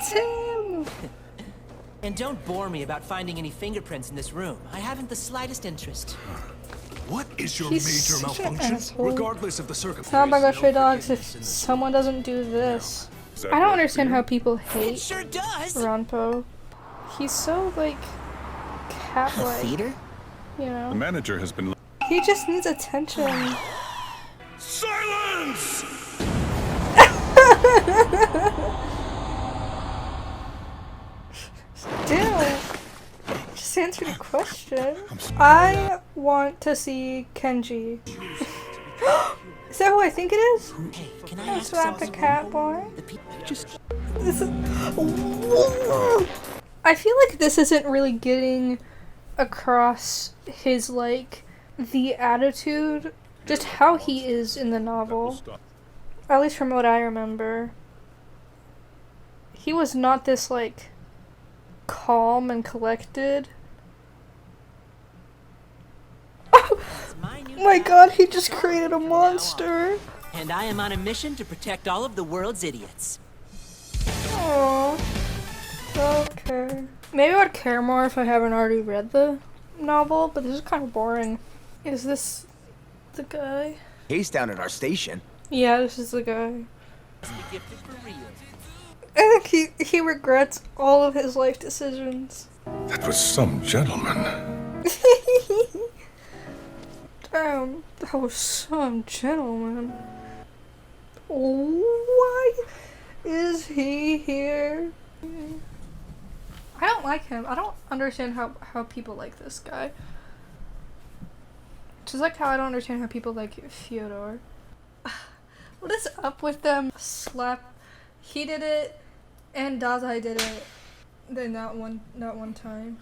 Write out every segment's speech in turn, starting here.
It's him! And don't bore me about finding any fingerprints in this room. I haven't the slightest interest. What is your He's major such an malfunction? asshole. Regardless of the It's not circumstances. Bungou Stray Dogs if someone doesn't do this. I don't understand how people It hate sure does! Ranpo. He's so, like, cat-like, Theater? you The know? manager has been. He just needs attention. Silence! Still, just answer the question. I want to see Kenji. Is that who I think it is? Hey, can I That's ask not the something? cat boy. The just This is. I feel like this isn't really getting across his, like, the attitude, just how he is in the novel. At least from what I remember. He was not this, like, calm and collected. my new My god, he just created a monster. And I am on a mission to protect all of the world's idiots. Aww. Okay. Maybe I'd care more if I haven't already read the novel, but this is kind of boring. Is this the guy? He's down at our station. Yeah, this is the guy. Gifted for real. I think he regrets all of his life decisions. That was some gentleman. Damn, that was some gentleman. Why is he here? I don't like him. I don't understand how people like this guy. Just like how I don't understand how people like Fyodor. What is up with them? Slap. He did it, and Dazai did it. Then not one time.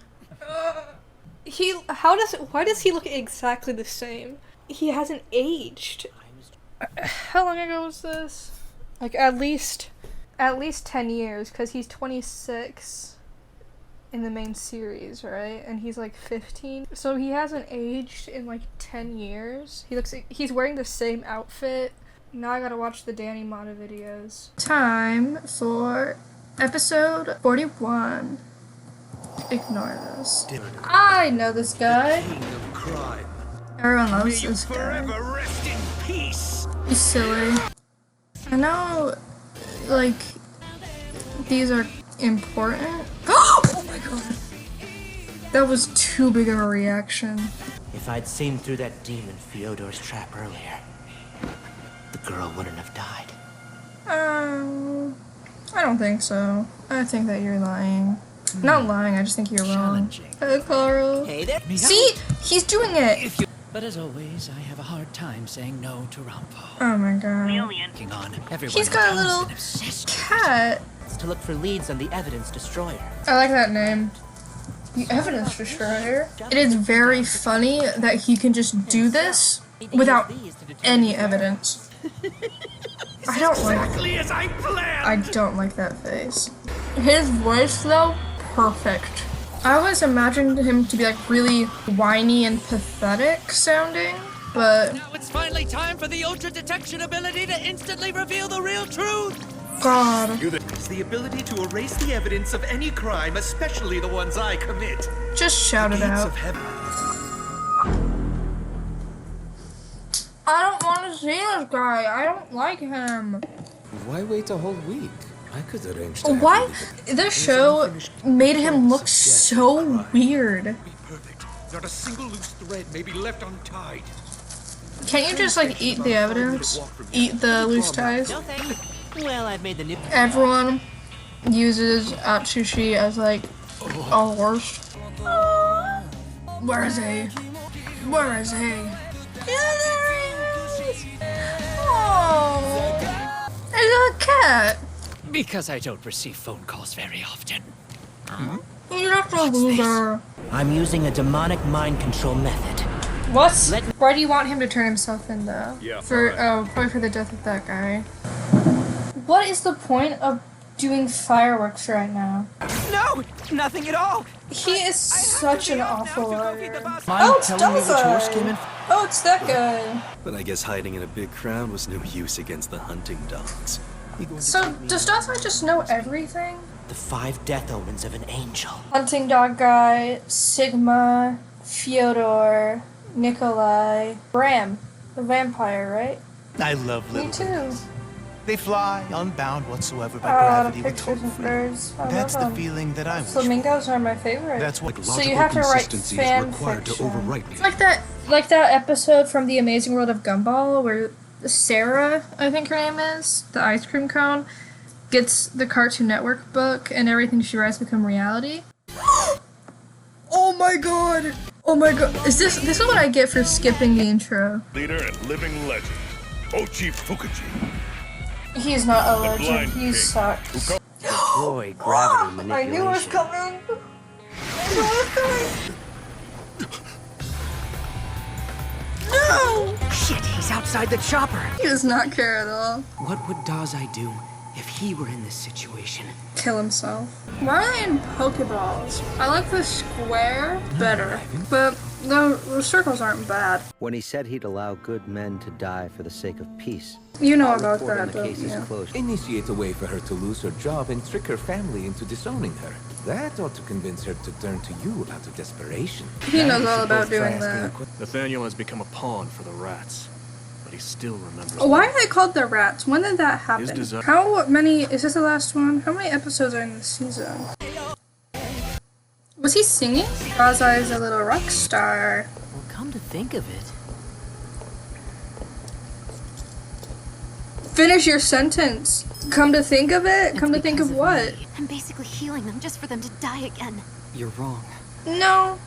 Why does he look exactly the same? He hasn't aged. How long ago was this? Like at least 10 years, because he's 26 in the main series, right? And he's like 15. So he hasn't aged in like 10 years. He looks like he's wearing the same outfit. Now I gotta watch the Danny Mata videos. Time for episode 41. Ignore this. I know this guy. King of crime. Everyone May loves you this guy. forever rest in peace. He's silly. I know, like, these are important. Oh my god. That was too big of a reaction. If I'd seen through that demon Fyodor's trap earlier, the girl wouldn't have died. I don't think so. I think that you're lying. Not lying, I just think you're wrong. Hey, Carl. Hey there. See? He's doing it! But as always, I have a hard time saying no to Rampo. Oh my god. Working on everyone He's got a becomes little an obsessed cat. It's to look for leads on the evidence destroyer. I like that name. The evidence destroyer. It is very funny that he can just do this without any evidence. I don't like. Exactly as I planned. I don't like that face. His voice though, perfect. I always imagined him to be like really whiny and pathetic sounding, but Now it's finally time for the ultra detection ability to instantly reveal the real truth. God, It's the ability to erase the evidence of any crime, especially the ones I commit. just shout it Gates out. of heaven. I don't want to see this guy. I don't like him. Why wait a whole week? I could arrange to Why? This show made him look so weird. Be perfect. Not a single loose thread may be left untied. Can't you just like eat the evidence? Eat the loose ties? No thank you. Well, I've made the new. Everyone uses Atsushi as like a horse. Where is he? Where is he? Yeah, there he is! Oh, there's a cat. Because I don't receive phone calls very often. You're not a loser. I'm using a demonic mind control method. What? Why do you want him to turn himself in though? Yeah, Probably for the death of that guy. What is the point of doing fireworks right now? No, nothing at all. He is such an awful liar. Mind Oh, it's telling me which horse Dazai. came in? Oh, it's that guy. But I guess hiding in a big crowd was no use against the hunting dogs. So, does Dazai just know everything? The 5 death omens of an angel. Hunting dog guy, Sigma, Fyodor, Nikolai, Bram, the vampire, right? I love Me little too. windows. They fly, unbound whatsoever by A lot of gravity with pictures total of freedom. birds. I That's love the them. feeling that I wish. Flamingos are my favorite. That's what So you have to write fan fiction. me. Like that episode from The Amazing World of Gumball where Sarah, I think her name is, the ice cream cone, gets the Cartoon Network book and everything she writes become reality. Oh my god! Oh my god! This is what I get for skipping the intro. Leader and living legend, Ochi Fukuji. He's not a The legend. Blind He King. sucks. Deploy gravity manipulation. I knew it was coming. I knew it was coming. No! Shit, he's outside the chopper. He does not care at all. What would Dazai do if he were in this situation? Kill himself. Why are they in Pokeballs? I like the square better, but the circles aren't bad. When he said he'd allow good men to die for the sake of peace. You know I'll about report on that, the though. case is Yeah. closed. Initiate a way for her to lose her job and trick her family into disowning her. That ought to convince her to turn to you out of desperation. He knows all about doing that. Nathaniel has become a pawn for the rats, but he still remembers. Why are they called the Rats? When did that happen? desire- How many? Is this the last one? How many episodes are in this season? Was he singing? Dazai is a little rock star. Well, come to think of it. Finish your sentence. Come to think of it? Come to think of what? I'm basically healing them just for them to die again. You're wrong. No.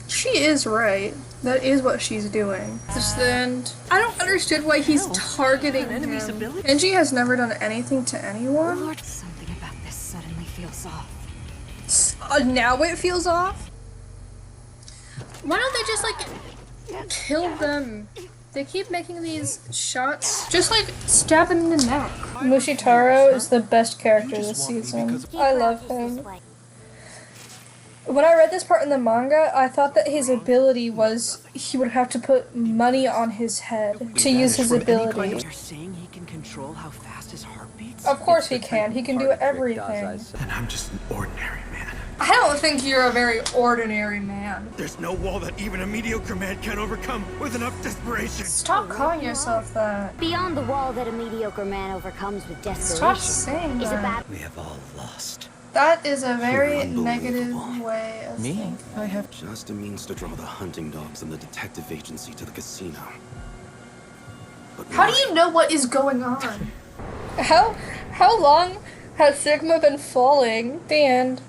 She is right. That is what she's doing. Just the end. I don't understand why he's targeting him. Angie has never done anything to anyone. Lord, something about this suddenly feels off. Now it feels off? Why don't they just, like, kill them? They keep making these shots. Just, like, stab them in the neck. Mushitaro is the best character this season. I love him. When I read this part in the manga, I thought that his ability was he would have to put money on his head to use his ability. You're saying he can control how fast his heart beats? Of course he can. He can do everything. And I'm just an ordinary man. I don't think you're a very ordinary man. There's no wall that even a mediocre man can overcome with enough desperation. Stop calling yourself that. Beyond the wall that a mediocre man overcomes with desperation. Stop saying is a that. bad. We have all lost. That is a very negative way of thinking. I have Just a means to draw the hunting dogs and the detective agency to the casino. But How do you know what is going on? How long has Sigma been falling? The end.